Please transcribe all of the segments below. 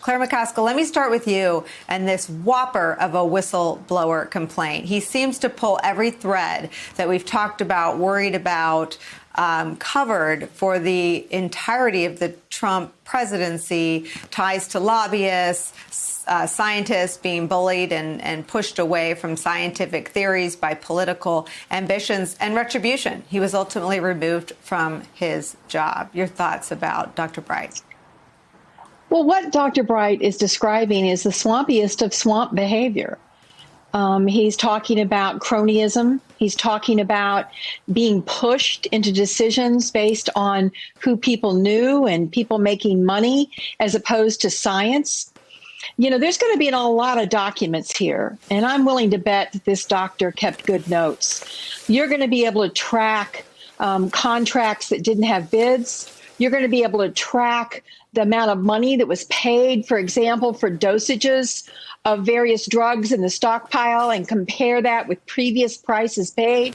Claire McCaskill, let me start with you and this whopper of a whistleblower complaint. He seems to pull every thread that we've talked about, worried about, covered for the entirety of the Trump presidency, ties to lobbyists, scientists being bullied and pushed away from scientific theories by political ambitions, and retribution. He was ultimately removed from his job. Your thoughts about Dr. Bright? Well, what Dr. Bright is describing is the swampiest of swamp behavior. He's talking about cronyism. He's talking about being pushed into decisions based on who people knew and people making money as opposed to science. You know, there's going to be a lot of documents here, and I'm willing to bet that this doctor kept good notes. You're going to be able to track contracts that didn't have bids. You're going to be able to track the amount of money that was paid, for example, for dosages of various drugs in the stockpile and compare that with previous prices paid.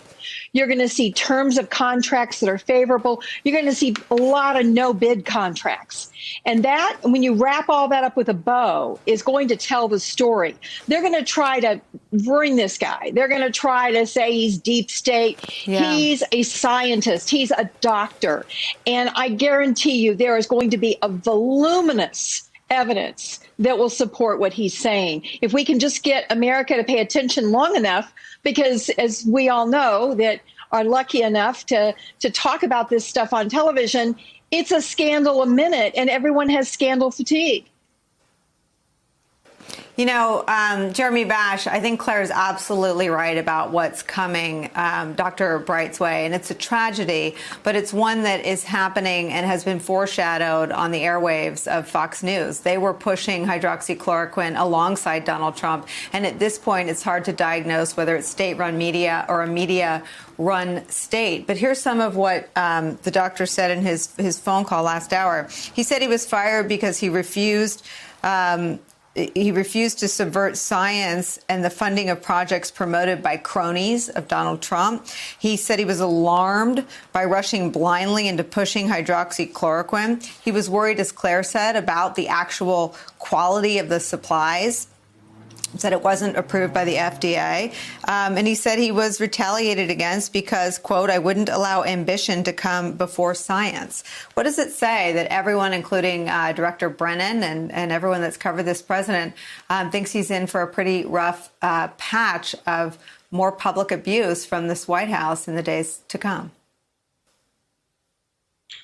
You're going to see terms of contracts that are favorable. You're going to see a lot of no bid contracts. And that, when you wrap all that up with a bow, is going to tell the story. They're going to try to bring this guy. They're going to try to say he's deep state. Yeah. He's a scientist. He's a doctor. And I guarantee you there is going to be a voluminous evidence that will support what he's saying. If we can just get America to pay attention long enough, because as we all know that are lucky enough to talk about this stuff on television, it's a scandal a minute and everyone has scandal fatigue. You know, Jeremy Bash, I think Claire's absolutely right about what's coming Dr. Bright's way. And it's a tragedy, but it's one that is happening and has been foreshadowed on the airwaves of Fox News. They were pushing hydroxychloroquine alongside Donald Trump. And at this point, it's hard to diagnose whether it's state-run media or a media-run state. But here's some of what the doctor said in his phone call last hour. He said he was fired because he refused to subvert science and the funding of projects promoted by cronies of Donald Trump. He said he was alarmed by rushing blindly into pushing hydroxychloroquine. He was worried, as Claire said, about the actual quality of the supplies. Said it wasn't approved by the FDA. And he said he was retaliated against because, quote, I wouldn't allow ambition to come before science. What does it say that everyone, including Director Brennan and everyone that's covered this president, thinks he's in for a pretty rough patch of more public abuse from this White House in the days to come?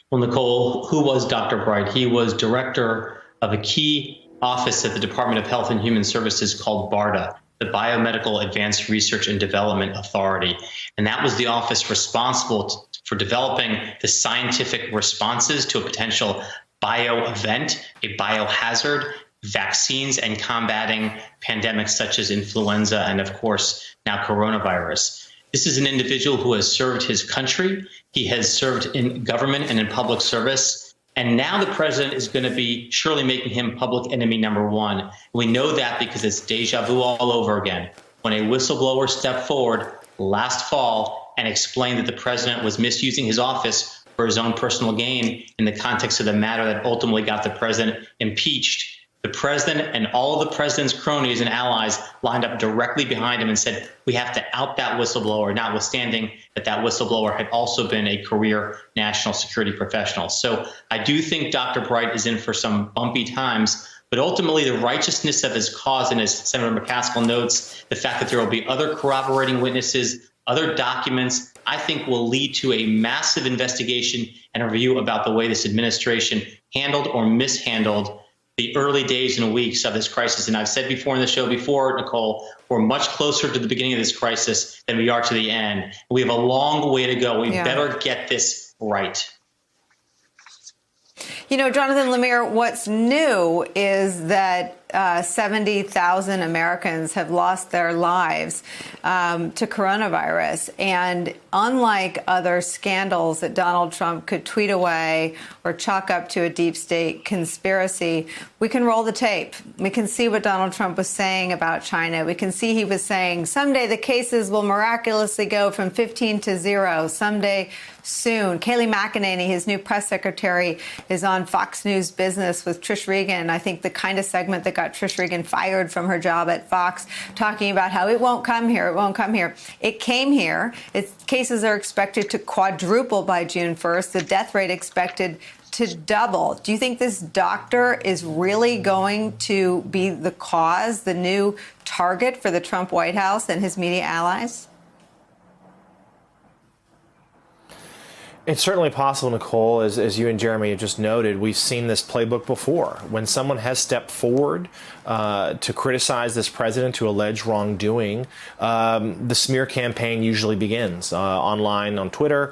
Well, Nicolle, who was Dr. Bright? He was director of a key office at the Department of Health and Human Services called BARDA, the Biomedical Advanced Research and Development Authority. And that was the office responsible for developing the scientific responses to a potential bio-event, a biohazard, vaccines, and combating pandemics such as influenza and, of course, now coronavirus. This is an individual who has served his country. He has served in government and in public service. And now the president is going to be surely making him public enemy number one. We know that because it's deja vu all over again. When a whistleblower stepped forward last fall and explained that the president was misusing his office for his own personal gain in the context of the matter that ultimately got the president impeached, the president and all of the president's cronies and allies lined up directly behind him and said, we have to out that whistleblower, notwithstanding that that whistleblower had also been a career national security professional. So I do think Dr. Bright is in for some bumpy times, but ultimately the righteousness of his cause, and as Senator McCaskill notes, the fact that there will be other corroborating witnesses, other documents, I think will lead to a massive investigation and a review about the way this administration handled or mishandled the early days and weeks of this crisis. And I've said before in the show before, Nicolle, we're much closer to the beginning of this crisis than we are to the end. We have a long way to go. We better get this right. You know, Jonathan Lemire, what's new is that 70,000 Americans have lost their lives to coronavirus. And unlike other scandals that Donald Trump could tweet away or chalk up to a deep state conspiracy, we can roll the tape. We can see what Donald Trump was saying about China. We can see he was saying someday the cases will miraculously go from 15 to 0, someday soon. Kayleigh McEnany, his new press secretary, is on Fox News Business with Trish Regan. I think the kind of segment that got Trish Regan fired from her job at Fox, talking about how it won't come here, it won't come here. It came here. Cases are expected to quadruple by June 1st. The death rate expected to double. Do you think this doctor is really going to be the cause, the new target for the Trump White House and his media allies? It's certainly possible, Nicolle, as you and Jeremy have just noted. We've seen this playbook before. When someone has stepped forward to criticize this president, to allege wrongdoing, the smear campaign usually begins online on Twitter,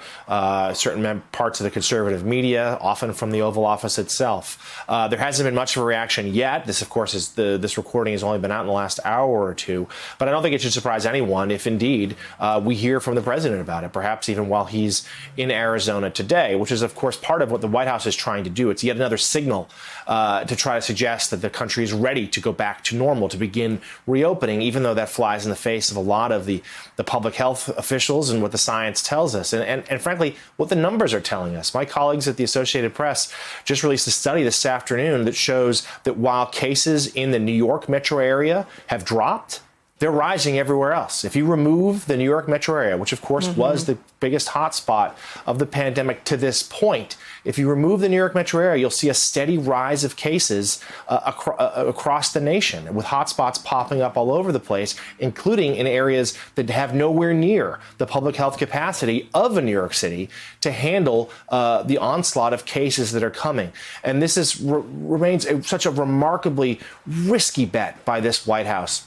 certain parts of the conservative media, often from the Oval Office itself. There hasn't been much of a reaction yet. This, of course, this recording has only been out in the last hour or two. But I don't think it should surprise anyone if indeed we hear from the president about it, perhaps even while he's in Arizona today, which is, of course, part of what the White House is trying to do. It's yet another signal to try to suggest that the country is ready to go back to normal, to begin reopening, even though that flies in the face of a lot of the public health officials and what the science tells us. And frankly, what the numbers are telling us. My colleagues at the Associated Press just released a study this afternoon that shows that while cases in the New York metro area have dropped, they're rising everywhere else. If you remove the New York metro area, which of course was the biggest hotspot of the pandemic to this point, if you remove the New York metro area, you'll see a steady rise of cases across the nation, with hotspots popping up all over the place, including in areas that have nowhere near the public health capacity of New York City to handle the onslaught of cases that are coming. And this remains such a remarkably risky bet by this White House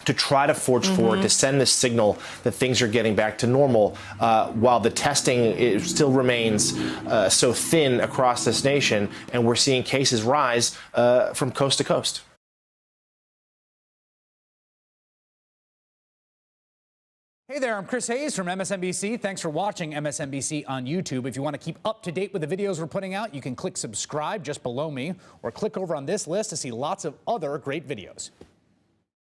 to try to forge forward, to send this signal that things are getting back to normal, while the testing still remains so thin across this nation, and we're seeing cases rise from coast to coast. Hey there, I'm Chris Hayes from MSNBC. Thanks for watching MSNBC on YouTube. If you want to keep up to date with the videos we're putting out, you can click subscribe just below me, or click over on this list to see lots of other great videos.